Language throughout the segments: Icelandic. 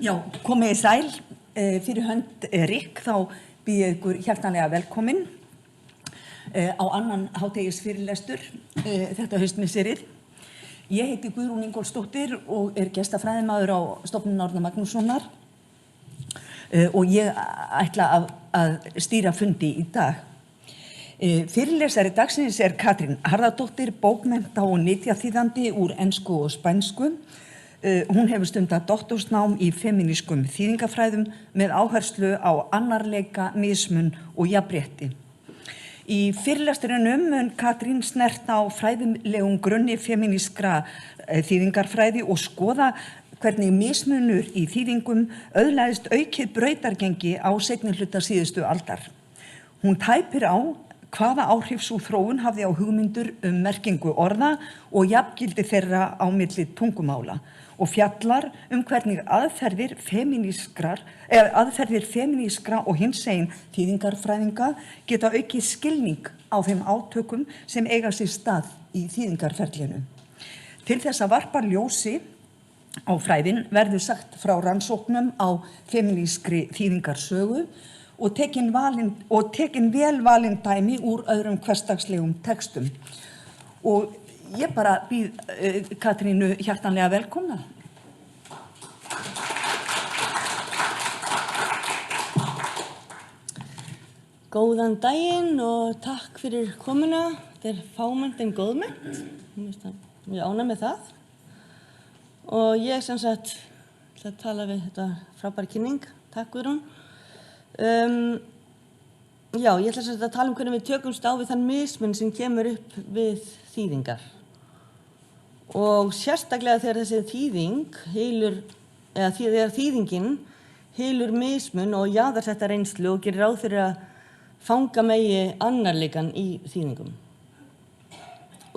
Já, komið í sæl. Fyrir hönd Rikk þá býð ég ykkur hjartanlega velkomin á annan hádegisfyrirlestur þetta haustmissérið. Ég heiti Guðrún Ingólfsdóttir og gestafræðimaður á Stofnun Árna Magnússonar og ég ætla að stýra fundi í dag. Fyrirlesari dagsins Katrín Harðardóttir, bókmennta- og nytjaþýðandi úr ensku og spænsku. Hún hefur stundað doktorsnám í femínískum þýðingafræðum með áherslu á annarleika, mismun og jafnrétti. Í fyrirlestrinum mun Katrín snerta á fræðilegum grunni femínískra þýðingarfræði og skoða hvernig mismunur í þýðingum öðlaðist aukið brautargengi á seinni hluta síðustu aldar. Hún tæpir á hvaða áhrif sú þróun hafði á hugmyndur merkingu orða og jafngildi þeirra á milli tungumála og fjallar hvernig aðferðir femínískra og hinsegin þýðingarfræðinga geta aukið skilning á þeim átökum sem eiga sér stað í þýðingarferlinu. Til þess að varpa ljósi á fræðin verður sagt frá rannsóknum á femínískri þýðingarsögu og tekin vel valin dæmi úr öðrum hversdagslegum textum. Og ég bara býð Katrínu hjartanlega velkomna. Góðan daginn og takk fyrir komuna. Þetta fámennt en góðmennt. Ég ánægð með það. Og ég sem sagt ætla að tala við þetta frábæra kynning. Takk Guðrún. Já, ég ætla að tala hvernig við tökumst á við þann mismun sem kemur upp við þýðingar. Og sérstaklega þegar þessi þýðing þegar þýðingin hylur mismun og jaðarsetta reynslu og gerir ráð fyrir að fanga megi annarleikan í þýðingum.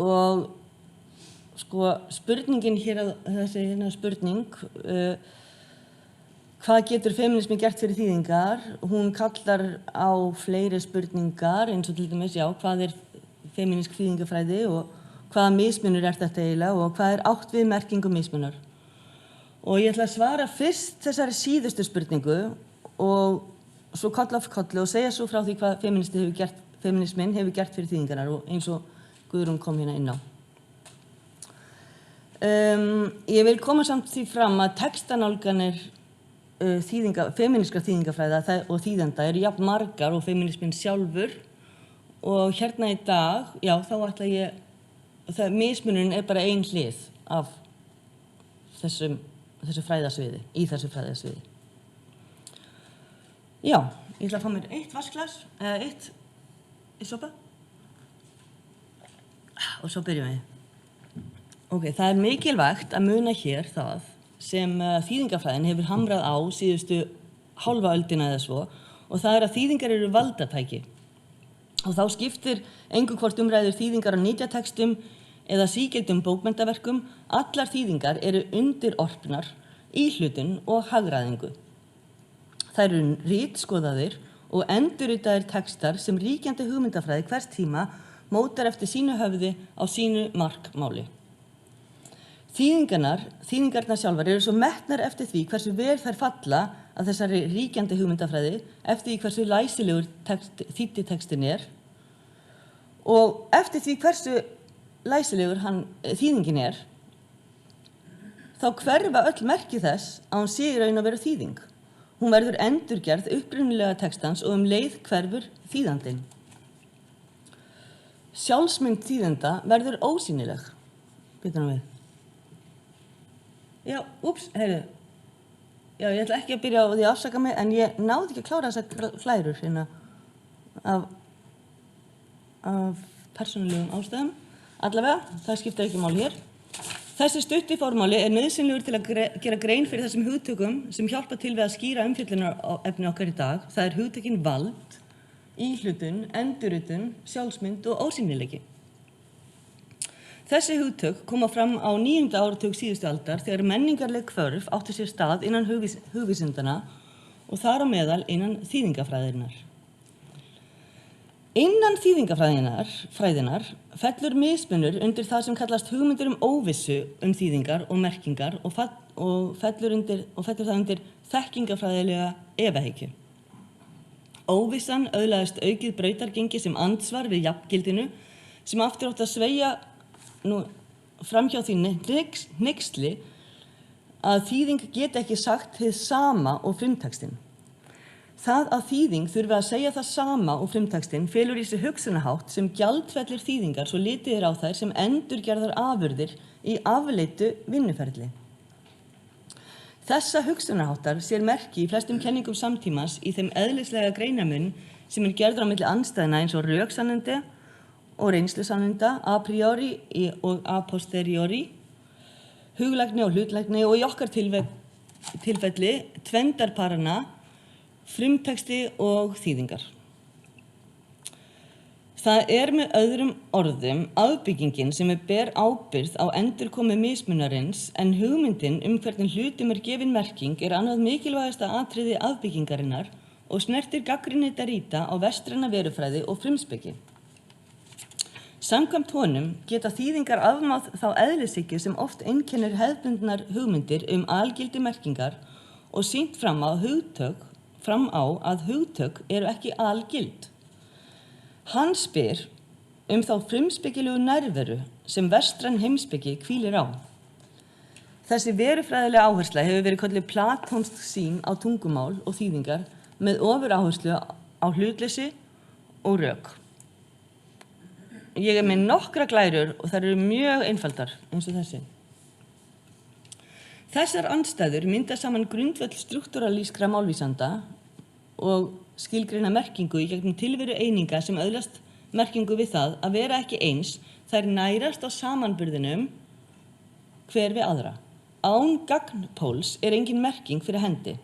Og sko spurningin hér, þessi spurning, hvað getur femínismi gert fyrir þýðingar? Hún kallar á fleiri spurningar eins og til dæmis, hvað femínísk þýðingafræði og hvaða mismunur þetta eiginlega og hvað átt við merkingu mismunar. Og ég ætla að svara fyrst þessari síðustu spurningu og svo koll af kolli og segja svo frá því hvað femínismin hefur gert fyrir þýðingarnar og eins og Guðrún kom hérna inn á. Ég vil koma samt því fram að textanálganir femínískra þýðingafræða og þýðenda eru jafn margar og femínismin sjálfur og hérna í dag, þá ætla ég mismunurinn bara ein hlið af þessu fræðasviði, í þessu fræðasviði. Já, ég ætla að fá mér eitt vatnsglas, eitt sopa og svo byrjum við. Ok, það er mikilvægt að muna hér það sem þýðingafræðin hefur hamrað á síðustu hálfa öldina eða svo og það er að þýðingar eru valdatæki. Og þá skiptir engu hvort umræður þýðingar á nytjatextum eða sígildum bókmenntaverkum, allar þýðingar eru undirorpnar íhlutun og hagræðingu. Þær eru ritskoðaðir og endurritaðir textar sem ríkjandi hugmyndafræði hvers tíma mótar eftir sínu höfði á sínu markmáli. Þýðingarnar sjálfar eru svo metnar eftir því hversu vel þær falla að þessari ríkjandi hugmyndafræði eftir því hversu læsilegur þýddi textin og eftir því hversu læsilegur þýðingin þá hverfa öll merki þess að hún sé í raun að vera þýðing. Hún verður endurgerð upprunalega textans og leið hverfur þýðandinn. Sjálfsmynd þýðenda verður ósýnileg. Býtum við. Já, ég ætla ekki að byrja á því að afsaka mig, en ég náði ekki að klára þessar flærur hérna af persónulegum ástæðum. Allavega, það skiptir ekki máli hér. Þessi stutti formáli nauðsynlegur til að gera grein fyrir þessum hugtökum sem hjálpa til við að skýra umfjöllunarefni okkar í dag. Það hugtökin vald, íhlutun, endurritun, sjálfsmynd og ósýnileiki. Þessi hugtök koma fram á 9. áratug síðustu aldar þegar menningarleg hvörf áttu sér stað innan hugvísindana og þar á meðal innan þýðingafræðinnar. Innan þýðingafræðinar fellur mismunur undir það sem kallast hugmyndir óvissu þýðingar og merkingar og fellur það undir þekkingafræðilega efahyggju. Óvissan öðlaðist aukið brautargengi sem andsvar við jafngildinu sem aftur átt að sveigja framhjá því hneyksli að þýðing geti ekki sagt hið sama og frumtextinn. Það að þýðing þurfi að segja það sama og frumtextinn felur í sig hugsunarhátt sem gjaldfellir þýðingar svo litið á þær sem endurgerðar afurðir í afleiddu vinnuferli. Þessa hugsunarháttar sér merki í flestum kenningum samtímans í þeim eðlislega greinamun sem gerður á milli andstæðna eins og röksannindi og reynslusannenda, a priori og a posteriori, huglægni og hlutlægni og í okkar tilfelli tvendarparana, frumtexti og þýðingar. Það með öðrum orðum afbyggingin sem ber ábyrgð á endurkomu mismunarins en hugmyndin hvernig hlutum gefin merking annað mikilvægasta atriði afbyggingarinnar og snertir gagnrýni Derrida á vestræna verufræði og frumspeki. Samkvæmt honum geta þýðingar afmáð þá eðlishyggju sem oft einkennir hefðbundnar hugmyndir algildi merkingar og sýnt fram á að hugtök eru ekki algild. Hann spyr þá frumspekilegu nærveru sem vestræn heimspeki hvílir á. Þessi verufræðilega áhersla hefur verið kölluð platónsk sýn á tungumál og þýðingar með ofuráherslu á hlutleysi og rök. Ég með nokkra glærur og þær eru mjög einfaldar eins og þessi. Þessar andstæður mynda saman grundvöll struktúralískra málvísanda og skilgreina merkingu í gegnum tilveru eininga sem öðlast merkingu við það að vera ekki eins, þær nærast á samanburðinum hver við aðra. Án gagnpóls engin merking fyrir hendi.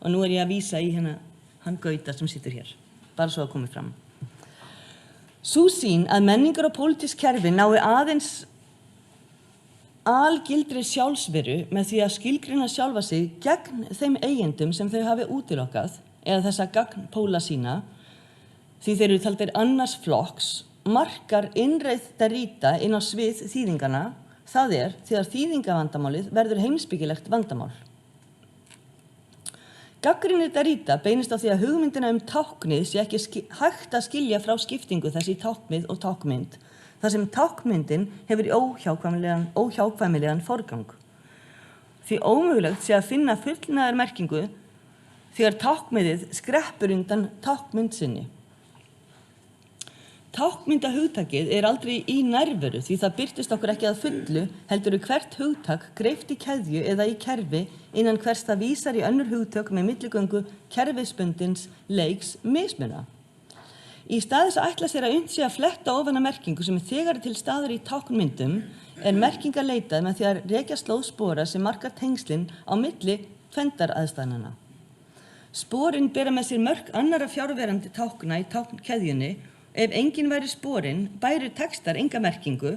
Og nú ég að vísa í hann Gauta sem situr hér, bara svo að komi fram. Sú sýn að menningar og pólitísk kerfi nái aðeins algildri sjálfsveru með því að skilgreina sjálfa sig gegn þeim eigendum sem þau hafi útilokkað eða þessa gagnpóla sína, því þeir eru taldir annars flokks, markar innreið Derrida inn á svið þýðingana, það þegar þýðingavandamálið verður heimspekilegt vandamál. Gagnrýni Derrida beinist á því að hugmyndina táknið sé ekki hægt að skilja frá skiptingu þess í táknið og tákmynd, þar sem tákmyndin hefur óhjákvæmilegan forgang. Því ómögulegt sé að finna fullnægðar merkingu þegar táknmiðið skreppur undan tákmynd sinni. Tákmyndahugtakið aldrei í nærveru því það birtist okkur ekki að fullu, heldur hvert hugtak greift í keðju eða í kerfi innan hvers það vísar í önnur hugtök með milligöngu kerfisbundins leiks mismuna. Í stað þess að ætla sér að unnt sé að fletta ofan að merkingu sem þegar til staðar í táknmyndum merkinga leitað með því að rekja slóð spora sem markar tengslin á milli tvendaraðstæðnanna. Sporin bera með sér mörk annarra fjárverandi tákna í táknkeðjunni. Ef engin væri sporin, bæru textar enga merkingu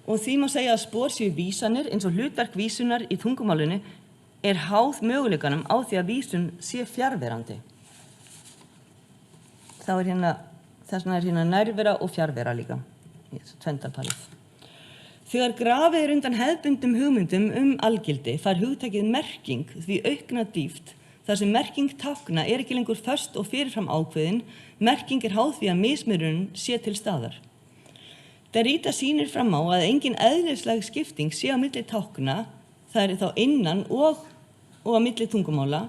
og því má segja að spor séu vísanir eins og hlutverk vísunar í tungumálinu háð möguleikanum á því að vísun sé fjarverandi. Þess vegna nærvera og fjarvera líka, tvendarparið. Þegar grafið undan hefðbundum hugmyndum algildi fær hugtakið merking því aukna dýpt, þar sem merking tákna ekki lengur föst og fyrirfram ákveðin, merking háð því að mismunurinn sé til staðar. Derrida sýnir fram á að engin eðlislæg skipting sé á milli tákna, það þá innan og á milli tungumála,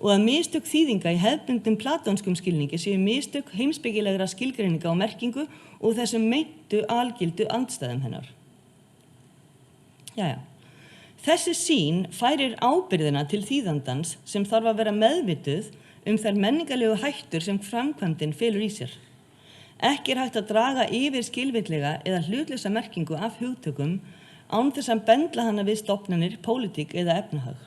og að mistök þýðinga í hefðbundum platónskum skilningi séu mistök heimspekilegra skilgreininga á merkingu og þessum meintu algildu andstæðum hennar. Þessi sýn færir ábyrgðina til þýðandans sem þarf að vera meðvituð þær menningarlegu hættur sem framkvæmdin felur í sér. Ekki hægt að draga yfir skilvirklega eða hlutlausa merkingu af hugtökum án þess að bendla hana við stofnanir, pólitík eða efnahag.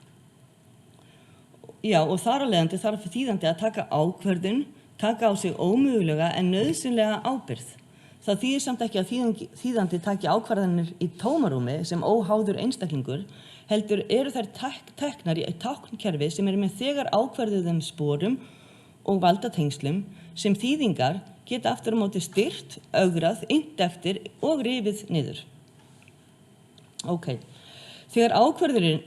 Og þar á leiðandi þarf þýðandi að taka ákvörðun, taka á sig ómögulega en nauðsynlega ábyrgð. Það þýðir samt ekki að þýðandi taki ákvarðanir í tómarúmi sem óháður einstaklingur, heldur þær teknar í táknkerfi sem með þegar ákvarðuðum sporum og valdatengslum sem þýðingar geta aftur á móti styrt, ögrað, innt eftir og rifið niður. Ok, þegar ákvörðunin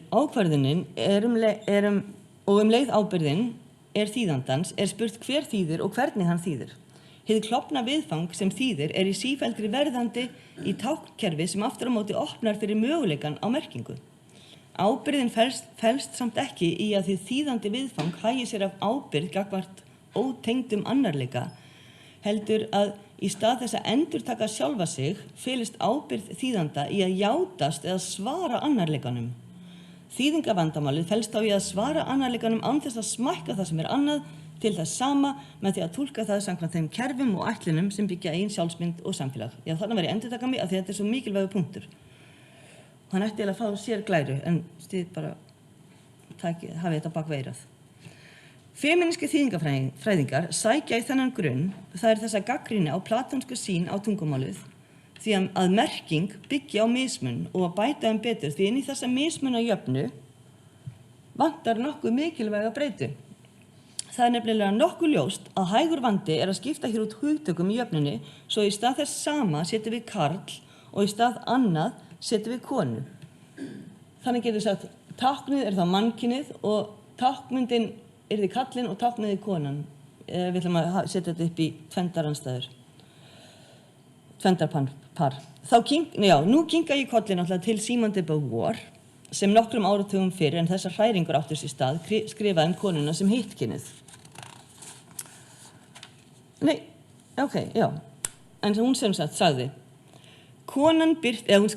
og leið ábyrgðin þýðandans spurt hver þýðir og hvernig hann þýðir. Hið klofna viðfang sem þýðir í sífelldri verðandi í táknkerfi sem aftur á móti opnar fyrir möguleikan á merkingu. Ábyrgðin felst samt ekki í að þið þýðandi viðfang hagi sér af ábyrgð gagnvart ótengdum annarleika, heldur að í stað þess að endurtaka sjálfa sig felist ábyrgð þýðanda í að játast eða svara annarleikanum. Þýðingavandamálið felst þá í að svara annarleikanum án þess að smækka það sem annað til þess sama með því að túlka það samkvæmt þeim kerfum og ætlunum sem byggja eigin sjálfsmynd og samfélag. Já, þarna var ég endurtaka mig af því að þetta svo mikilvægur punktur. Hann ætti að fá sér glæru, en stíð bara hafi þetta bak veirað. Femínískir þýðingafræðingar sækja í þennan grunn, það þessa gagnrýni á platónsku sýn á tungumálið, því að merking byggja á mismun og að bæta betur, því inn í þessa mismun á jöfnu vantar nokkuð mikilvæga breytu. Það nefnilega nokkuð ljóst að hægur vandi að skipta hér út hugtökum í jöfnunni, svo í stað þess sama setjum við karl og í stað annað setjum við konu. Þannig getur sagt, táknið þá mannkynið og tákmyndin yrði kallinn og táknið konan. Við ætlum að setja þetta upp í tvenndarandstæður. Tvenndarpar. Nú kinka ég kollinn til Simone de Beauvoir, sem nokkrum áratugum fyrir en þessar hræringur áttur sér stað, skrifaði konuna sem hittkynið. En hún sem sagt sagði, konan birtist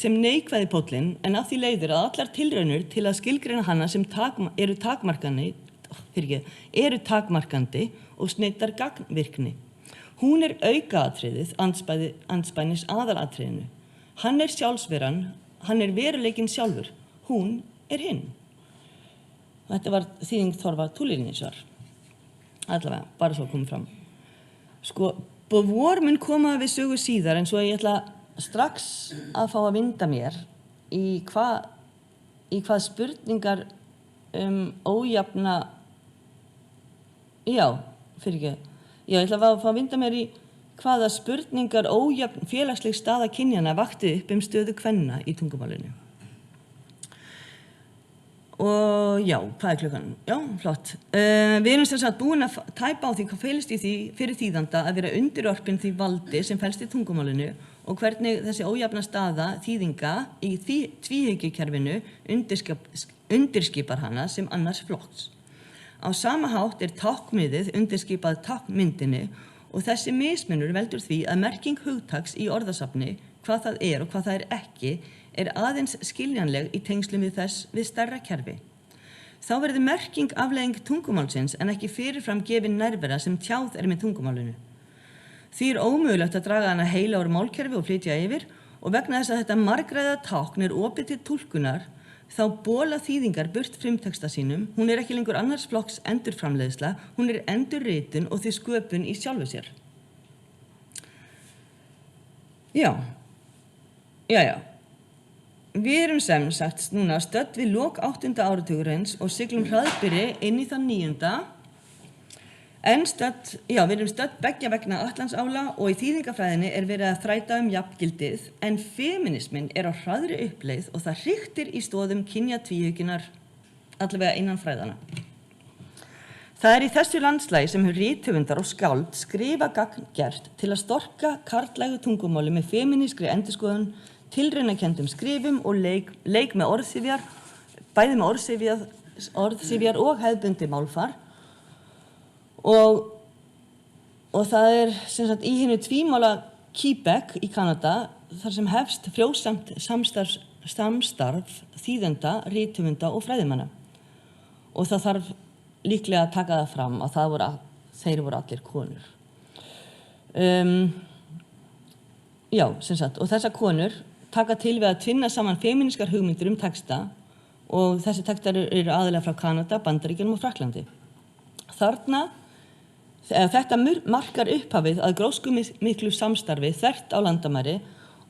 sem neikvæði póllinn en af því leiðir að allar tilraunir til að skilgreina hana sem eru takmarkandi og sneyddar gagnvirkni. Hún aukaatriðið andspænis aðalatriðinu. Hann sjálfsveran, hann veruleikinn sjálfur, hún hinn. Þetta var þýðing Þorvar Tulininsar. Allavega, bara svo komið fram. Beauvoir mun koma við sögu síðar, en svo ég ætla strax að fá að vinda mér í hvað spurningar ójafna... ég ætla að fá að vinda mér í hvaða spurningar ójafn félagsleg staða kynjanna vakti upp stöðu kvenna í tungumálinu. Og hvað klukkan? Flott. Við erum sem sagt búin að tæpa á því hvað felist í því fyrir þýðanda að vera undirorpin því valdi sem felst í tungumálinu og hvernig þessi ójafna staða þýðinga í tvíhyggjukerfinu undirskipar hana sem annars flokks. Á sama hátt táknmiðið undirskipað táknmyndinni og þessi mismunur veldur því að merking hugtaks í orðasafni, hvað það og hvað það ekki, aðeins skiljanleg í tengslum við stærra kerfi. Þá verður merking afleiðing tungumálsins en ekki fyrirfram gefin nærvera sem tjáð með tungumálinu. Því ómögulegt að draga hana heila úr málkerfi og flytja yfir og vegna þess að þetta margræða tákn opið til túlkunar, þá bóla þýðingar burt frumteksta sínum, hún ekki lengur annars flokks endurframleiðsla, hún endurritun og því sköpun í sjálfu sér. Við erum sem sagt núna stödd við lok 8. áratugurins og siglum hraðbyri inn í þann 9. Við erum stödd beggja vegna Atlantsála og í þýðingafræðinni verið að þræta jafngildið, en feminismin á hraðri uppleið og það hriktir í stoðum kynjatvíhyggjunnar, allavega innan fræðana. Það í þessu landslagi sem rithöfundar og skáld skrifa gagngert til að storka karllægu tungumáli með femínískri endurskoðun, tilraunakendum skrifum og leik með orðsifjar, bæði með orðsifjar og hefðbundi málfar. Og það sem sagt í hinu tvímála Quebec í Kanada, þar sem hefst frjósamt samstarf þýðenda, rithöfunda og fræðimanna. Og það þarf líklega að taka það fram að þeir voru allir konur. Sem sagt, og þessar konur taka til við að tvinna saman femínískar hugmyndir texta og þessi textar aðalega frá Kanada, Bandaríkjunum og Frakklandi. Þetta markar upphafið að gróskumiklu samstarfi þvert á landamæri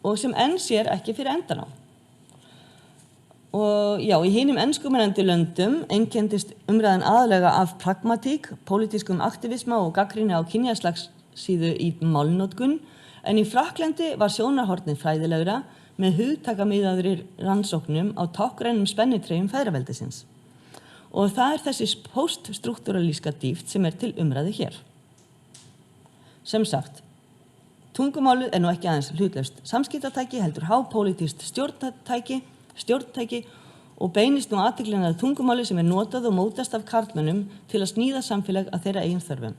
og sem enn sér ekki fyrir endan á. Og já, í hinum enskumælandi löndum einkenndist umræðan aðalega af pragmatík, pólitískum aktivisma og gagnrýni á kynjaslagssíðu í málnotkun, en í Frakklandi var sjónarhornið fræðilegra með hugtakamiðaðri rannsóknum á táknrænum spennitreyjum feðraveldisins. Og það þessi poststruktúralíska dýpt sem til umræðu hér. Sem sagt, tungumálið nú ekki aðeins hlutlaust samskiptatæki, heldur hápólitískt stjórntæki og beinist nú athyglina að tungumáli sem notað og mótast af karlmönnum til að sníða samfélag að þeirra eigin þörfum.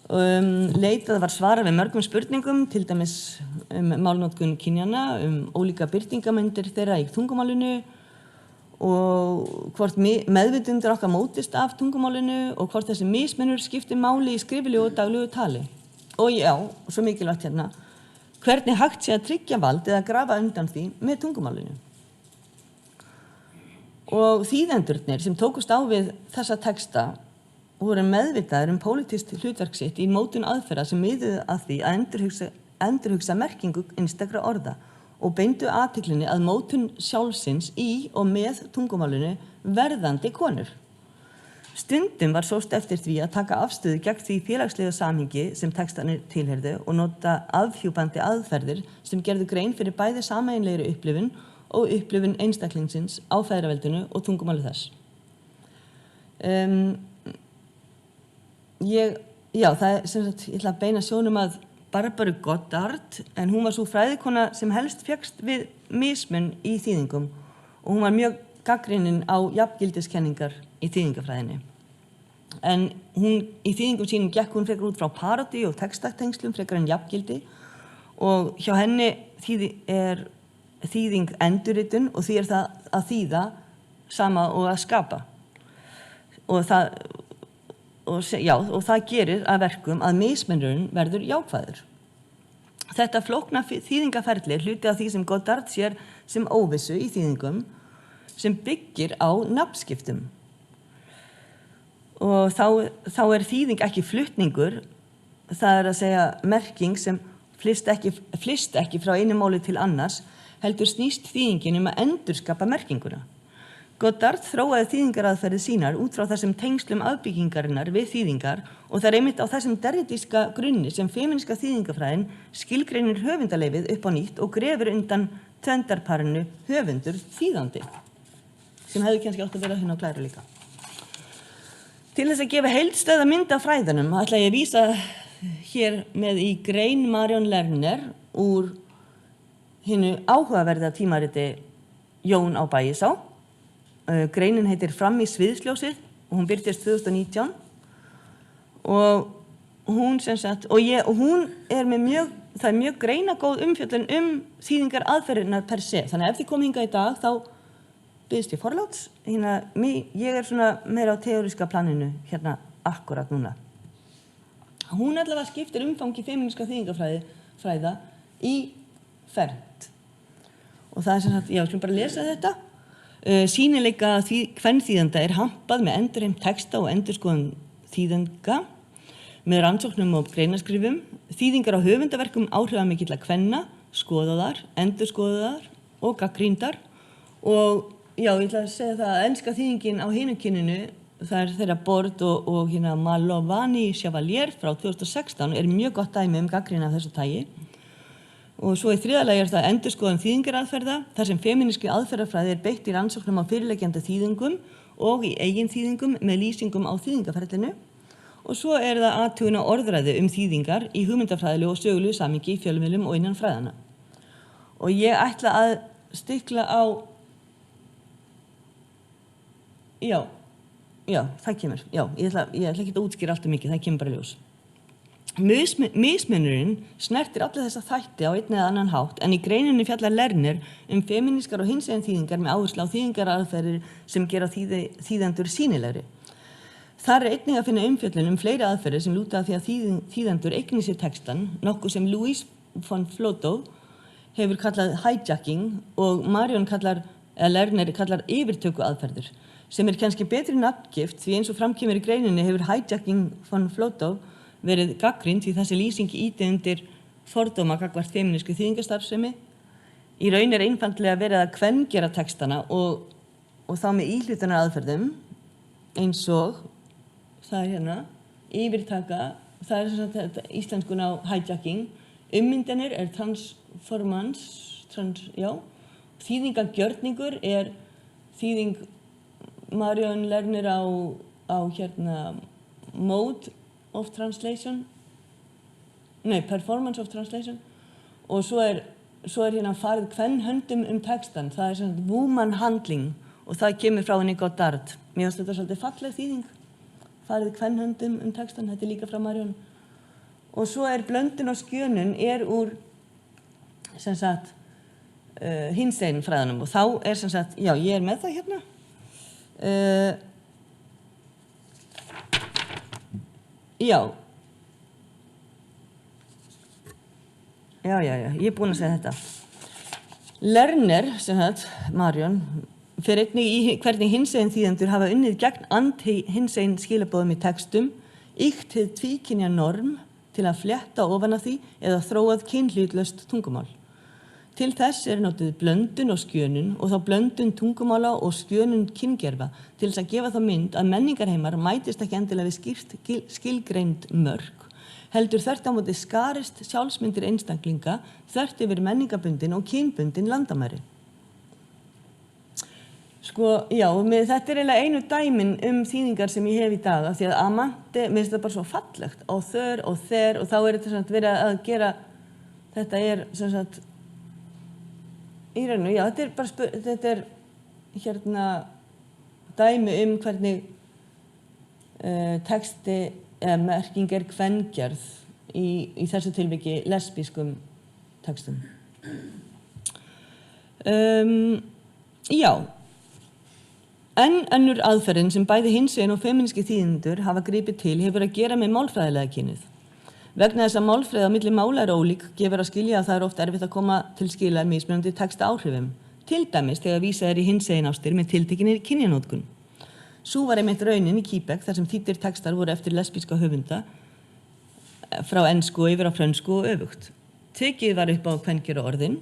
Leitað var svara við mörgum spurningum, til dæmis málnotkun kynjanna, ólíka birtingamyndir þeirra í tungumálinu og hvort meðvitundur okkar mótist af tungumálinu og hvort þessi mismunur skiptir máli í skriflegu og daglegu tali. Og já, svo mikilvægt hérna, hvernig hægt sé að tryggja vald eða grafa undan því með tungumálinu. Og þýðendurnir sem tókust á við þessa texta voru meðvitaður pólitískt hlutverk sitt í mótun aðferða sem miðuðu að því að endurhugsa merkingu einstakra orða og beindu athyglinni að mótun sjálfsins í og með tungumálinu verðandi konur. Stundum var sóst eftir því að taka afstöðu gegn því félagslega samhengi sem textarnir tilheyrðu og nota afhjúpandi aðferðir sem gerðu grein fyrir bæði sameiginlegri upplifun og upplifun einstaklingsins á feðraveldinu og tungumáli þess. Ég ætla að beina sjónum að Barbara Goddard, en hún var svo fræðikona sem helst fékkst við mismun í þýðingum og hún var mjög gagnrýnin á jafngildiskenningar í þýðingafræðinni. En hún í þýðingum sínum gekk hún frekar út frá parodí og textatengslum frekar en jafngildi og hjá henni er þýðing endurritun og því það að þýða sama og að skapa. Og það gerir að verkum að mismunurinn verður jákvæður. Þetta flókna þýðingaferli hluti af því sem Goddard sér sem óvissu í þýðingum sem byggir á nafnskiptum. Og þá þýðing ekki flutningur, það að segja merking sem flyst ekki frá einu máli til annars, heldur snýst þýðingin að endurskapa merkinguna. Goddard þróaði þýðingaraðferðir sínar út frá þessum tengslum afbyggingarinnar við þýðingar og það einmitt á þessum derridíska grunni sem femíniska þýðingafræðin skilgreinir höfundaleifið upp á nýtt og grefur undan tvendarparinu höfundur þýðandi, sem hefði kannski átt að vera hérna á Glæru líka. Til þess að gefa heildstæða mynd af fræðunum ætla ég að vísa hér með í grein Marion Lerner úr hinu áhugaverða tímariti Jón á Bægisá. Greinin heitir Fram í sviðsljósið og hún birtist 2019 og hún hún með það mjög greinagóð umfjöllun þýðingar aðferðirnar per se. Þannig að ef þið kom hingað í dag þá biðst ég forláts. Ég svona meira á teóríska planinu hérna akkurat núna. Hún allavega skiptir umfangi femíniska þýðingafræða í fernt. Og það sem sagt, ég skulum bara lesa þetta. Sýnileika kvenþýðenda hampað með endurheimt texta og endurskoðun þýðenda með rannsóknum og greinaskrifum, þýðingar á höfundaverkum áhrifamikilla kvenna, skoðaðar, endurskoðaðar og gagnrýndar og ég ætla að segja það að enska þýðingin á hinu kyninu, það þeirra Bord og hérna Malovani Chevalier frá 2016 mjög gott dæmi gagnrýni af þessu tagi. Og svo í þriðja lagi það endurskoðun þýðingaraðferða, þar sem femíníski aðferðafræði beitt í rannsóknum á fyrirliggjandi þýðingum og í eigin þýðingum með lýsingum á þýðingaferlinu. Og svo það athugun á orðræðu þýðingar í hugmyndafræðilegu og sögulegu samhengi í fjölmiðlum og innan fræðanna. Og ég ætla að stikla á... Já, það kemur. Já, ég ætla ekki að útskýra allt mikið, það kemur bara ljós. Mismunurinn snertir alla þessa þætti á einn eða annan hátt en í greininni fjallar Lerner femínískar og hinsegin þýðingar með áherslu á þýðingaraðferðir sem gera þýðendur sýnilegri. Þar einnig að finna umfjöllun fleiri aðferðir sem lúta að því að þýðendur eigni sér textan, nokkuð sem Louise von Flotow hefur kallað hijacking og Lerner kallar yfirtöku aðferðir, sem kannski betri nafngift því eins og framkemur í greininni hefur hijacking von Flotow verið gagnrýnd því þessi lýsing ýti undir fordóma gagnvart femínísku þýðingastarfsemi Í raun einfaldlega verið að kvengera textana og þá með íhlutunar aðferðum eins og það hérna, yfirtaka, það sem sagt íslenskun á hijacking, ummyndanir transformance, þýðingagjörningur þýðing Marion Lerner á hérna mode of translation, performance of translation og svo hérna farið kvenhöndum textan, það sem woman handling og það kemur frá henni Goddard. Mér finnst þetta svolítið falleg þýðing, farið kvenhöndum textan, þetta líka frá Marion. Og svo blöndun og skjönun úr sem sagt hinsegin fræðunum og þá sem sagt, já, ég með það hérna. Já, ég búin að segja þetta. Lerner, sem sagt, Marion, fer einnig í hvernig hinsegin þýðendur hafa unnið gegn anti-hinsegin skilaboðum í textum, ýkt hið tvíkynja norm til að flétta ofan af því eða þróað kynhlutlaust tungumál. Til þess notuð blöndun og skjönun og þá blöndun tungumála og skjönun kyngerfa til þess að gefa þá mynd að menningarheimar mætist ekki endilega við skýrt skilgreind mörk, heldur þvert á móti skarist sjálfsmyndir einstaklinga þvert yfir menningabundin og kynbundin landamæri. Sko, já, þetta eiginlega einu dæmin þýðingar sem ég hef í dag, af því að Amante, mér finnst það bara svo fallegt, og þör og þer, og þá þetta sem sagt verið að gera, þetta sem sagt, í rauninu, já, þetta hérna dæmi hvernig texti eða merking kvengerð í þessu tilviki lesbískum textum. Já. Önnur aðferðin sem bæði hinsegin og femínískir þýðendur hafa gripið til hefur að gera með málfræðilega kynið. Vegna þess að málfræði á milli mála ólík gefur að skilja að það oft erfitt að koma til skila mismunandi texta áhrifum. Til dæmis þegar vísað í hinsegin ástir með tiltekinni kynjanótkun. Sú var einmitt raunin í Quebec þar sem þýddir textar voru eftir lesbíska höfunda frá ensku og yfir á frönsku og öfugt. Tekið var upp á kvenkyra orðin,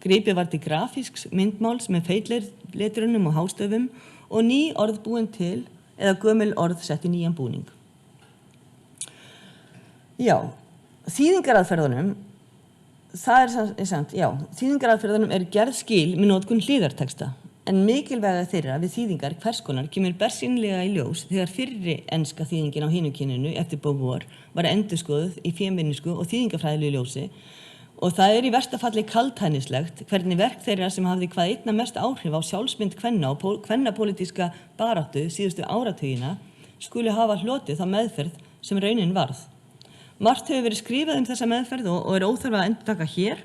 gripið var til grafísks myndmáls með feitletrunum og hástöfum og ný orð búin til eða gömul orð sett í nýjan búning. Já, þýðingaraðferðunum, þýðingaraðferðunum gerð skil með notkun hliðartexta, en mikilvæga þeirra við þýðingar hvers konar kemur bersýnilega í ljós þegar fyrri enska þýðingin á hinu kyninu eftir Beauvoir var endurskoðuð í femínísku og þýðingafræðilegu ljósi og það í versta falli kaldhæðnislegt hvernig verk þeirra sem hafði hvað einna mest áhrif á sjálfsmynd kvenna og kvennapólitíska baráttu síðustu áratugina skuli hafa hlotið þá meðferð sem raunin varð. Margt hefur verið skrifað þessa meðferð og óþarfa að endurtaka hér,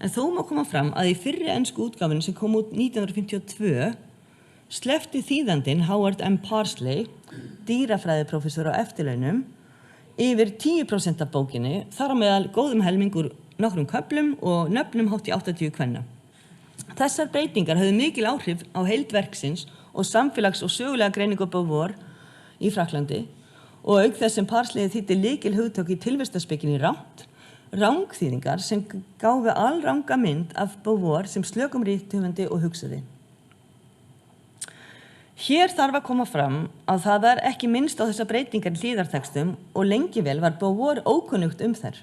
en þó má koma fram að í fyrri ensku útgáfunni sem kom út 1952 sleppti þýðandinn Howard M. Parsley, dýrafræðiprófessor á eftirlaunum, yfir 10% af bókinni, þar á meðal góðum helmingur nokkrum köflum og nöfnum hátt í 80 kvenna. Þessar breytingar höfðu mikil áhrif á heild verksins og samfélags- og sögulega greiningu Beauvoir í Frakklandi og auk þess sem Parsley þýddi lykil hugtök í tilvistarspekinni rangþýðingar sem gáfu alranga mynd af Beauvoir sem slökum rithöfundi og hugsaði. Hér þarf að koma fram að það var ekki minnst á þessa breytingar í hlíðartextum og lengi vel var Beauvoir ókunnugt þær.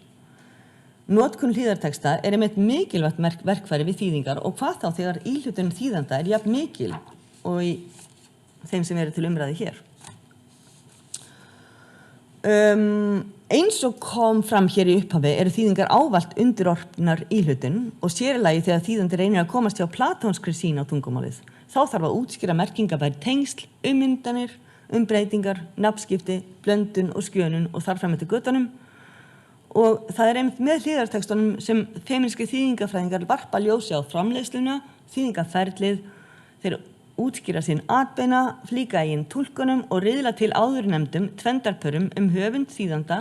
Notkun hlíðartexta einmitt mikilvægt verkfæri við þýðingar og hvað þá þegar íhlutun þýðanda jafn mikil og í þeim sem til umræðu hér. Eins og kom fram hér í upphafi þýðingar ávallt undirorpnar íhlutun og sér í lagi þegar þýðandi reynir að komast hjá platónskri sýn á tungumálið. Þá þarf að útskýra merkingabær tengsl, ummyndanir, umbreytingar, nafnskipti, blöndun og skjönun og þar fram eftir göttunum. Og það einmitt með hlíðartextunum sem femínískir þýðingafræðingar varpa ljósi á framleiðsluna, þýðingaferlið, þeir útskýra sín atbeina, flíka eigin túlkunum og riðla til áðurnefndum tvendarpörum höfund þýðanda,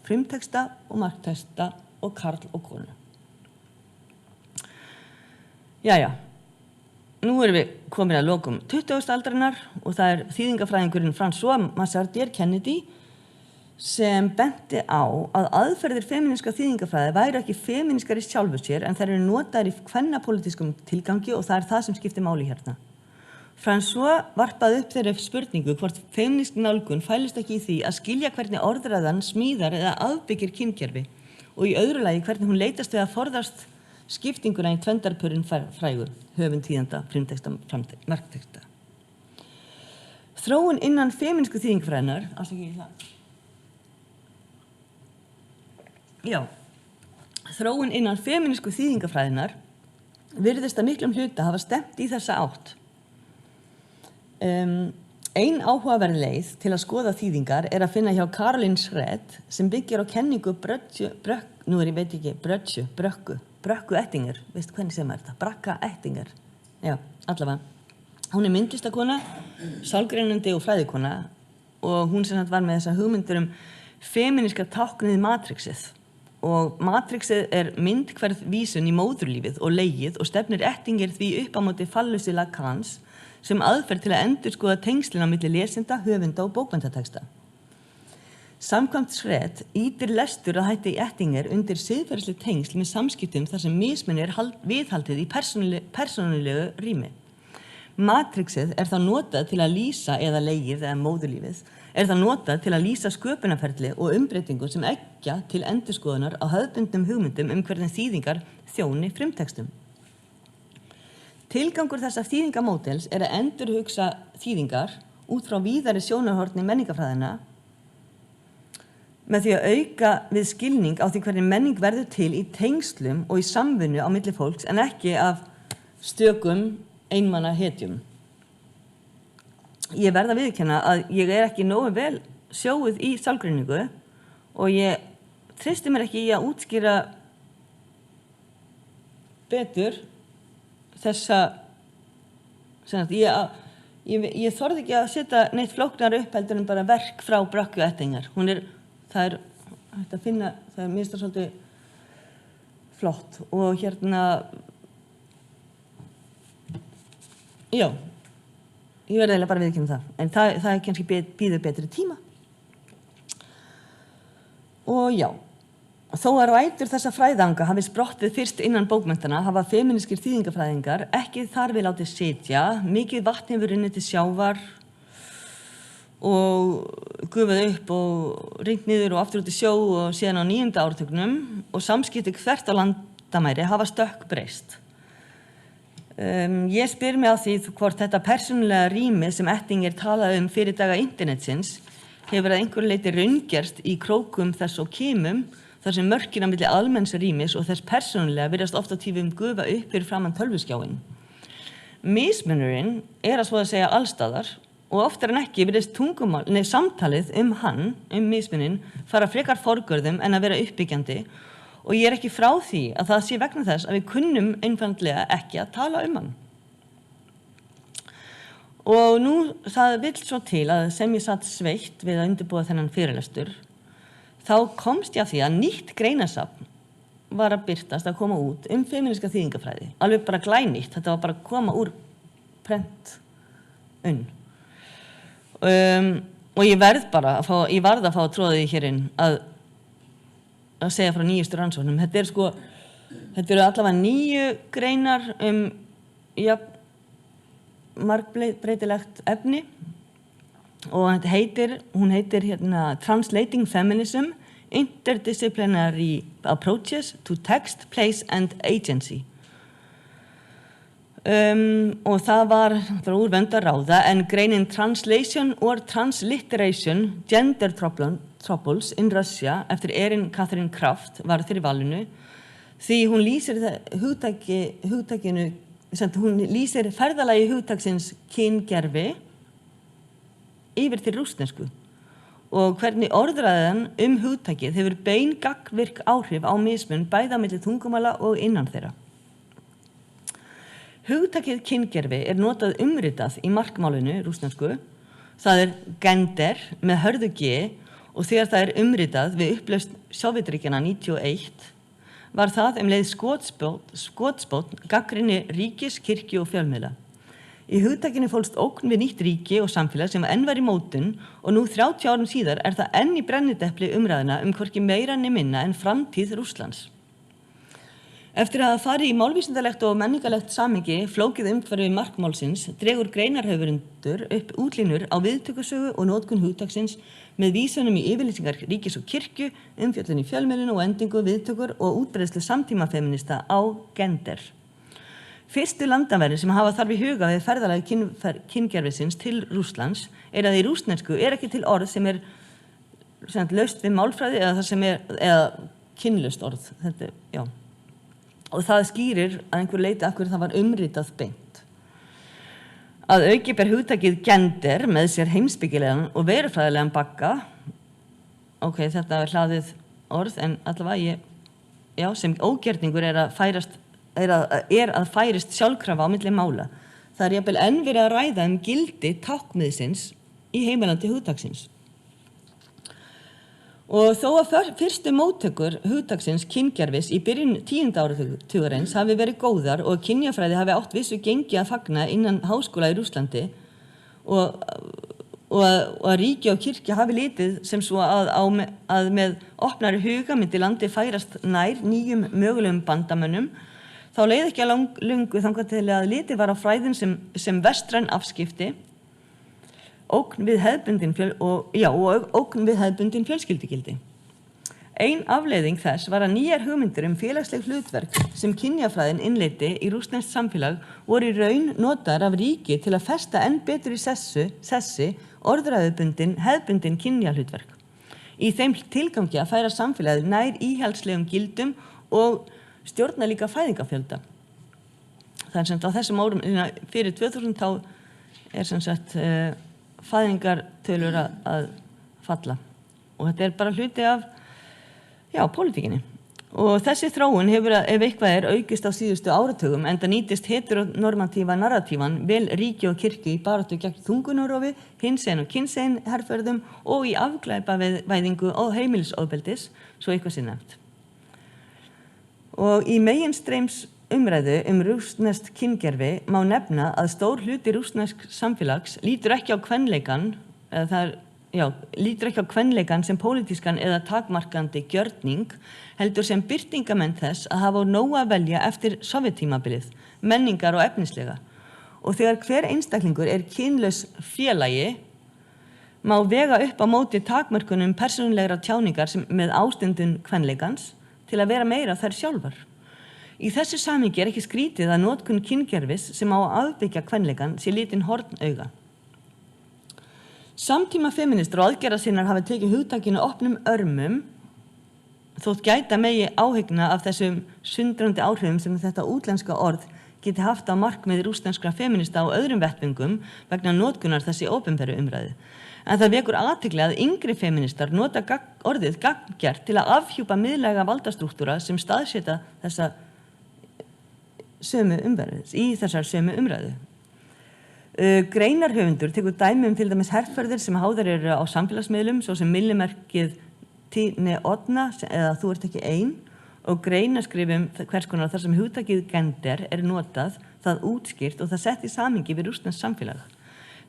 frumtexta og marktexta og karl og konu. Jæja, nú við komin að lokum 20. aldarinnar og það þýðingafræðingurinn François Massardier Kennedy sem benti á að aðferðir femíníska þýðingafræði væru ekki femínískar í sjálfu sér en þær eru notaðar í kvennapólitískum tilgangi og það er það sem skiptir máli hérna. François varpaði upp þeirri spurningu hvort femínísk nálgun fælist ekki í því að skilja hvernig orðræðan smíðar eða afbyggir kyngerfi og í öðru lagi hvernig hún leitast við að forðast skiptinguna í tvendarpörin frægur, höfund, þýðanda, frumteksta, markteksta. Þróun innan femínísku þýðingafræðinnar, þróun innan femínísku þýðingafræðinnar virðist að miklum hluta hafa stemt í þessa átt. Ein áhugaverð leið til að skoða þýðingar er að finna hjá Caroline Schredt sem byggir á kenningu Bröcku-Ettinger, veistu hvernig sem er þetta? Bracka-Ettinger, já, allavega. Hún er myndlistakona, sálgreinandi og fræðikona og hún sem var með þessa hugmyndur femíníska táknið matrixið. Og matrixið er myndhverf vísun í móðurlífið og legið og stefnir Ettinger því upp á móti fallusi Lacans sem aðferð til að endurskoða tengslin á milli lesenda, höfunda og bókmenntateksta. Samkvæmt Schredt ýtir lestur að hætti Ettinger undir siðferðisleg tengsl með samskiptum þar sem mismunur er viðhaldið í persónulegu rými. Matrixið er þá notað til að lýsa eða legið eða móðurlífið, er það notað til að lýsa sköpunarferli og umbreytingu sem eggja til endurskoðunar á hefðbundnum hugmyndum hvernig þýðingar þjóni frumtekstum. Tilgangur þessa þýðingamódels er að endurhugsa þýðingar út frá víðari sjónarhorni menningafræðina með því að auka við skilning á því hvernig menning verður til í tengslum og í samvinnu á milli fólks en ekki af stökum einmanna hetjum. Ég verð að viðurkenna að ég er ekki nógu vel sjóið í sálgreiningu og ég treysti mér ekki í að útskýra betur þessa ég þorði ekki að setja neitt flóknar upp heldur en bara verk frá Bröcku-Ettinger. Það er hægt að finna, það er mér svolítið flott og hérna já, ég verði eiginlega bara viðurkenna það, en það er kannski býður betri tíma. Og já, þó að rætur þessa fræðanga hafi sprottið fyrst innan bókmenntana hafa femínískir þýðingafræðingar ekki þar við látið sitja, mikið vatn hefur runnið til sjávar og gufað upp og ringt niður og aftur út í sjó og síðan á 9. áratugnum og samskipti þvert á landamæri hafa stökkbreyst. Ég spyr mig á því hvort þetta persónulega rými sem Ettinger talaði fyrir daga internetsins hefur að einhverju leyti raungerst í krókum þess og kimum þar sem mörkin á milli almenns rýmis og þess persónulega virðast oft á tíðum gufa upp fyrir framan tölvuskjáinn. Mismunurinn er að svo að segja allstaðar og oftar en ekki virðist samtalið hann, mismunin, fara frekar forgörðum en að vera uppbyggjandi og ég er ekki frá því að það sé vegna þess að við kunnum einfaldlega ekki að tala hann. Og nú það vill svo til að sem ég satt sveitt við að undirbúa þennan fyrirlestur, þá komst ég að því að nýtt greinasafn var að birtast að koma út femíníska þýðingafræði. Alveg bara glænýtt, þetta var bara að koma úr prentunn. Og ég varð að fá að tróða því hér inn að segja frá nýjustu rannsóknum. Þetta eru allavega 9 greinar margbreytilegt efni og hún heitir Translating Feminism, Interdisciplinary Approaches to Text, Place and Agency. Og það var úr verndarráða en greinin Translation or Transliteration, Gender Troubles in Russia eftir Erin Catherine Kraft var fyrir valinu því hún lýsir hugtakinu hún lýsir ferðalagi hugtaksins kyngerfi yfir til rússnesku og hvernig orðræðan hugtakið hefur bein gagnvirk áhrif á mismun bæði á milli tungumála og innan þeirra. Hugtakið kyngerfi er notað umritað í markmálinu rússnesku, það er gender með hörðu G og þegar það er umritað við upplausn Sovétríkjanna 91 var það leið skotspónn gagnrýni ríkis, kirkju og fjölmiðla. Í hugtakinu fólst ógn við nýtt ríki og samfélag sem enn var í mótun og nú 30 árum síðar það enn í brennidepli umræðuna hvorki meira né minna en framtíð Rússlands. Eftir að fara í málvísindalegt og menningarlegt samhengi flókið umhverfi markmálsins dregur greinarhöfundur upp útlínur á viðtökusögu og notkun hugtaksins með vísunum í yfirlýsingar ríkis og kirkju, umfjöllun í fjölmiðlun og endingu viðtökur og útbreiðslu samtímafeminista á gender. Fyrstu landamærin sem hafa þarf í huga við ferðalagi kyngerfisins til Rússlands að í rússnesku ekki til orð sem laust við málfræði eða það sem eða kynlaust orð. Þetta, já. Og það skýrir að einhver leyti af hverju það var umritað beint. Að auki ber hugtakið gender með sér heimspekilegan og verufræðilegan bagga. Ok, þetta hlaðið orð en allavega sem ógerningur að færist sjálfkrafa á milli mála. Það jafnvel enn verið að ræða gildi táknmiðsins í heimalandi hugtaksins. Og þó að fyrstu móttökur hugtaksins kyngerfis í byrjun 10. áratugarins hafi verið góðar og kynjafræði hafi átt vissu gengi að fagna innan háskóla í Rússlandi og að ríki og kirkja hafi litið sem svo að með opnari huga myndi landi færast nær nýjum mögulegum bandamönnum, þá leið ekki að löngu þangað til að litið var á fræðin sem vestræn afskipti, ógn við hefðbundin fjölskyldugildi. Ein afleiðing þess var að nýjar hugmyndir félagsleg hlutverk sem kynjafræðin innleiddi í rússneskt samfélag voru í raun notaðar af ríki til að festa enn betur í sessi hefðbundin kynjahlutverk. Í þeim tilgangi að færa samfélagið nær íhaldslegum gildum og stjórna líka fæðingafjölda. Það sem á þessum árum fyrir 2000 þá sem sagt fæðingartölur að falla og þetta bara hluti af pólitíkinni. Og þessi þróun hefur ef eitthvað aukist á síðustu áratugum enda nýtist heteronormatíva narratívan vel ríki og kirkju í baráttu gegn þungunarrofi, hinsegin og kynsegin herferðum og í afglæpavæðingu og heimilisofbeldis, svo eitthvað sé nefnt. Og í meginstreims umræðu rússneskt kyngerfi má nefna að stór hluti rússnesks samfélags lítur ekki á kvenleikann sem pólitískan eða takmarkandi gjörning, heldur sem birtingamenn þess að hafa nóg að velja eftir sovjettímabilið, menningar og efnislega. Og þegar hver einstaklingur kynlaus félagi, má vega upp á móti takmörkunum persónulegra tjáningar með ástundun kvenleikans til að vera meira þær sjálfar. Í þessu samhengi ekki skrítið að notkun kyngerfis sem á að afbyggja kvenleikan sé litin hornauga. Samtíma feministar og aðgerðasinnar hafa tekið hugtakinu opnum örmum, þótt gæta megi áhyggna af þessum sundrandi áhrifum sem þetta útlenska orð geti haft á markmið rússneskra feminista á öðrum vettvöngum vegna notkunar þessi opinberu umræðu. En það vekur athygli að yngri feministar nota orðið gagngert til að afhjúpa miðlæga valdastrúktúra sem staðsetja þessar sömu umræðu. Greinarhöfundur tekur dæmi til dæmis herferðir sem háðar á samfélagsmiðlum, svo sem millimerkið Tine Odna eða þú ert ekki ein og greinaskrifum hvers konar þar sem hugtakið gender notað, það útskýrt og það sett í samhengi við rússneskt samfélag.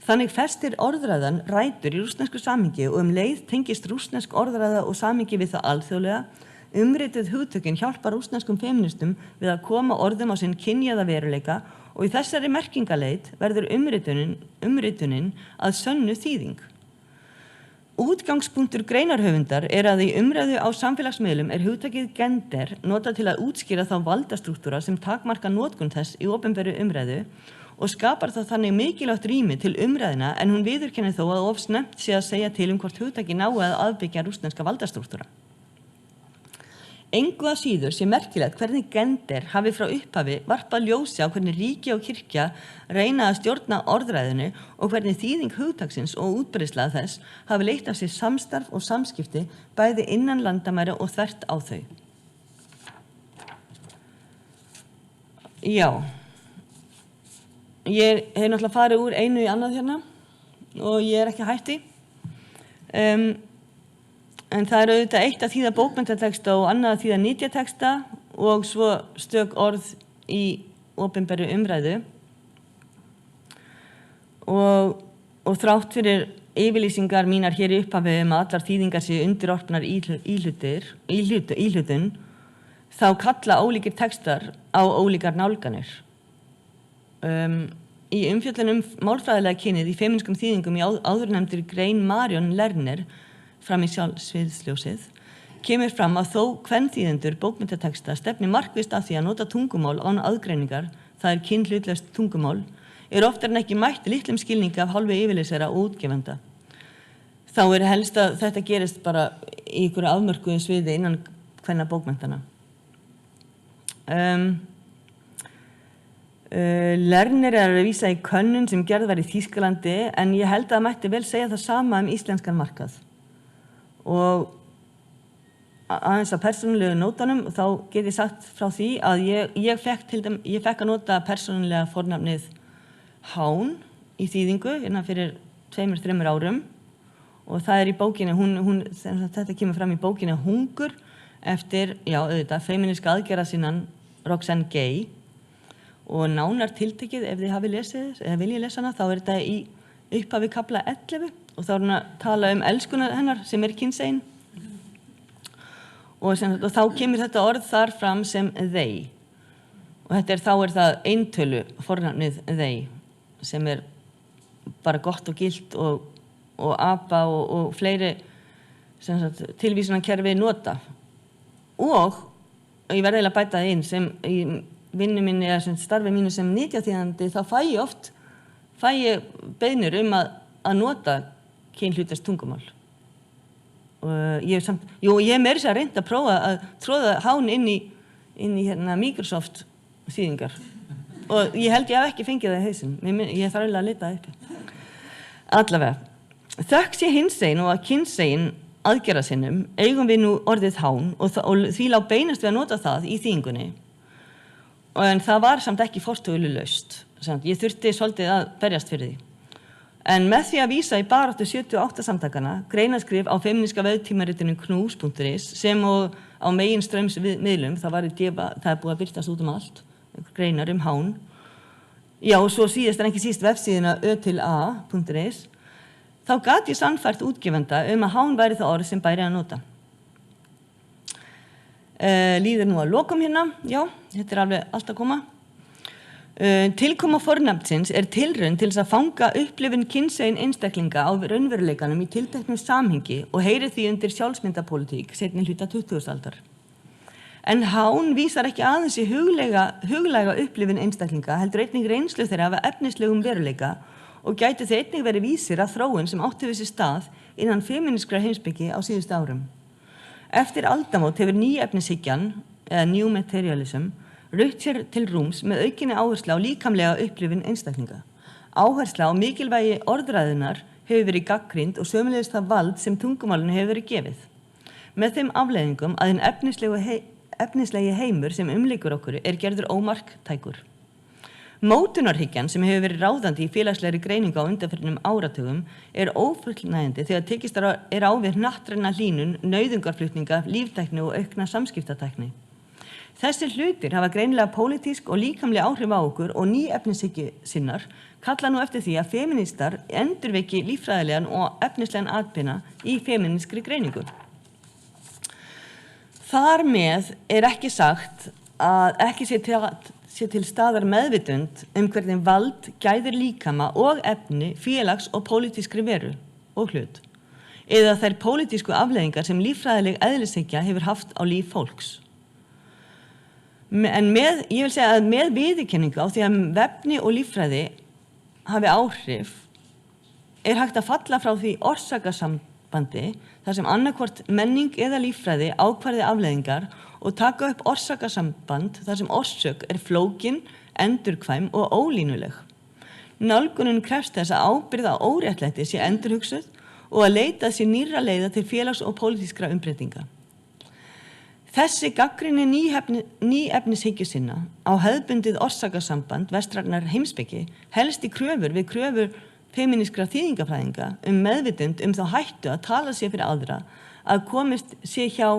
Þannig festir orðræðan rætur í rússnesku samhengi og leið tengist rússnesk orðræða og samhengi við það alþjóðlega. Umrituð hugtökin hjálpa rússneskum feministum við að koma orðum á sinn kynjaða veruleika og í þessari merkingaleit verður umritunin að sönnu þýðing. Útgangspunktur greinarhöfundar að í umræðu á samfélagsmiðlum hugtakið gender notað til að útskýra þá valdastrúktúra sem takmarka notkun þess í opinberu umræðu og skapar það þannig mikilvægt rými til umræðina en hún viðurkennir þó að of snemmt sé að segja til hvort hugtakið nái að afbyggja rússneska valdastrúktúra. Engu að síður sé merkilegt hvernig gender hafi frá upphafi varpað ljósi á hvernig ríki og kirkja reyna að stjórna orðræðinu og hvernig þýðing hugtaksins og útbreiðsla þess hafi leitt af sér samstarf og samskipti bæði innan landamæra og þvert á þau. Já, ég hef náttúrulega farið úr einu í annað hérna og ég ekki hætti. En það auðvitað eitt að þýða bókmenntateksta og annað að þýða nytjateksta og svo stök orð í opinberu umræðu. og þrátt fyrir yfirlýsingar mínar hér í upphafi að allar þýðingar séu undirorpnar íhlutun, þá kalla ólíkir textar á ólíkar nálganir. Í umfjöllun málfræðilega kynið í femínískum þýðingum í áðurnefndri grein Marion Lerner fram í sjálfsviðsljósið kemur fram að þó kvenþýðendur bókmenntatexta stefni markvisst að því að nota tungumál án aðgreiningar, það kynhlutlaust tungumál, oftar en ekki mætt litlum skilningi af hálfu yfirleysara og útgefenda. Þá helst að þetta gerist bara í einhverju afmörkuðu sviði innan kvenna bókmenntana. Lerner að vísa í könnun sem gerð var í Þýskalandi en ég held að mætti vel segja það sama íslenskan markað. Og aðeins að persónulegu nótunum þá get ég sagt frá því að ég fekk að nota persónulega fornafnið Hán í þýðingu innan fyrir 2-3 árum og það í bókinni, þetta kemur fram í bókinni Hungur eftir, femíníska aðgerðarsinnan Roxane Gay og nánar tiltekið ef þið hafi lesið eða viljið lesa hana þá þetta í upphafi kafla 11 og þá hún að tala elskuna hennar sem kynsegin og þá kemur þetta orð þar fram sem they og þá það eintölu fornafnið they sem bara gott og gilt og apa og fleiri tilvísunarkerfi nota og ég verð eiginlega að bæta það inn sem í vinnu minni eða starfi mínu sem nytjaþýðandi þá fæ ég beiðnir að nota kynhlutlaust tungumál. Ég meira sér að reynda að prófa að tróða Hán inn í Microsoft þýðingar og ég held ég hef ekki fengið það í hausinn, ég þarf eiginlega að leita uppi. Allavega, þökk sé hinsegin og að kynsegin aðgerðarsinnum eigum við nú orðið Hán og því lá beinast við að nota það í þýðingunni en það var samt ekki fortögululaust, ég þurfti svolítið að berjast fyrir því. En með því að vísa í baráttu 78 samtakana, greinaskrif á femíníska veftímaritinu knús.is sem og á meginstraumsmiðlum, það er búið að birtast út allt, greinar Hán. Já, og svo síðast en ekki síst vefsíðuna ö-til-a.is, þá gat ég sannfært útgefenda að Hán væri það orð sem bæri að nota. Líður nú að lokum hérna, já, þetta alveg allt að koma. Tilkoma fornafnsins tilraun til þess að fanga upplifun kynsegin einstaklinga á raunveruleikanum í tilteknu samhengi og heyrir því undir sjálfsmyndapólitík seinni hluta 20. aldar. En Hán vísar ekki aðeins í huglæga upplifun einstaklinga, heldur einnig reynslu þeirra af efnislegum veruleika og gæti þeir einnig verið vísir að þróun sem átti við sér stað innan femínískra heimspeki á síðustu árum. Eftir aldamót hefur nýefnishyggjan, eða new materialism, rutt sér til rúms með aukinni áherslu á líkamlega upplifun einstaklinga. Áhersla á mikilvægi orðræðunar hefur verið gagnrýnd og sömulegis það vald sem tungumálinu hefur verið gefið. Með þeim afleiðingum að hinn efnislegi heimur sem umlykur okkur gerður ómarktækur. Mótunarhyggjan sem hefur verið ráðandi í félagslegri greiningu á undanförnum áratugum ófullnægjandi þegar tekist á við hnattræna hlýnun, nauðungarflutninga, líftækni og aukna samskiptatækni. Þessir hlutir hafa greinilega pólitísk og líkamleg áhrif á okkur og nýefnishyggju sinnar kalla nú eftir því að femínistar endurveki líffræðilegan og efnislegan atbeina í femínískri greiningu. Þar með ekki sagt að ekki sé til staðar meðvitund hvernig vald gæðir líkama og efni félags- og pólitískri veru og hlut eða þær pólitísku afleiðingar sem líffræðileg eðlishyggja hefur haft á líf fólks. En ég vil segja að með viðurkenningu á því að vefni og líffræði hafi áhrif hægt að falla frá því orsakasambandi þar sem annarkvort menning eða líffræði ákvarði afleiðingar og taka upp orsakasamband þar sem orsök flókin, endurkvæm og ólínuleg. Nálgunin krefst þess að ábyrgð á óréttlæti sé endurhugsuð og að leita sér nýrra leiða til félags- og pólitískra umbreytinga. Þessi gagnrýni nýefnishyggju sinna á hefðbundið orsakasamband vestrænnar heimspeki helst í kröfur við kröfur femínískra þýðingafræðinga meðvitund þá hættu að tala sér fyrir aðra að komist sé hjá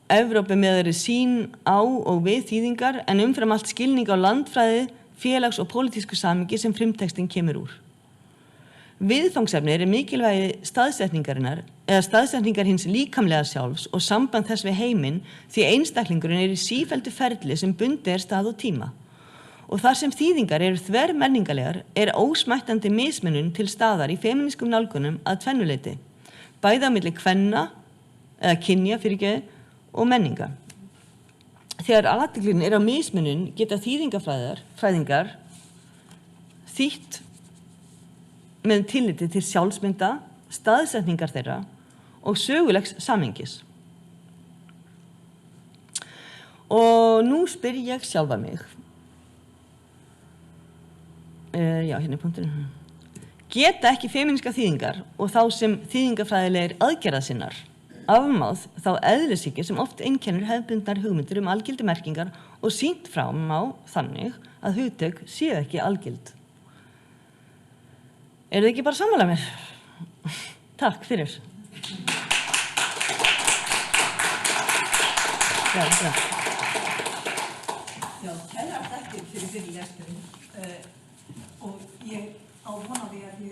Evrópu með þeirri sín á og við þýðingar en umfram allt skilning á landfræði, félags- og pólitísku samhengi sem frumtextin kemur úr. Viðfangsefnið mikilvægi staðsetningarinnar eða staðsetningar hins líkamlega sjálfs og samband þess við heiminn því einstaklingurinn í sífelldu ferli sem bundið stað og tíma. Og þar sem þýðingar þvermenningalegar ósmættandi mismunun til staðar í femínískum nálgunum að tvennuleyti, bæði á milli kvenna eða kynja og menninga. Þegar athyglin á mismunun geta þýðingafræðingar þýtt með tilliti til sjálfsmynda, staðsetningar þeirra og sögulegs samhengis. Og nú spyr ég sjálfa mig. Já, hérna punkturinn. Geta ekki femíníska þýðingar og þá sem þýðingafræðilegir aðgerðasinnar afmáð þá eðlishyggju sem oft einkennir hefðbundnar hugmyndir algildi merkingar og sýnt fram á þannig að hugtök séu ekki algild. Þið ekki bara sammála mér? Takk fyrir. Já, kærlega þakkir fyrir fyrirlesturinn og ég á von á því að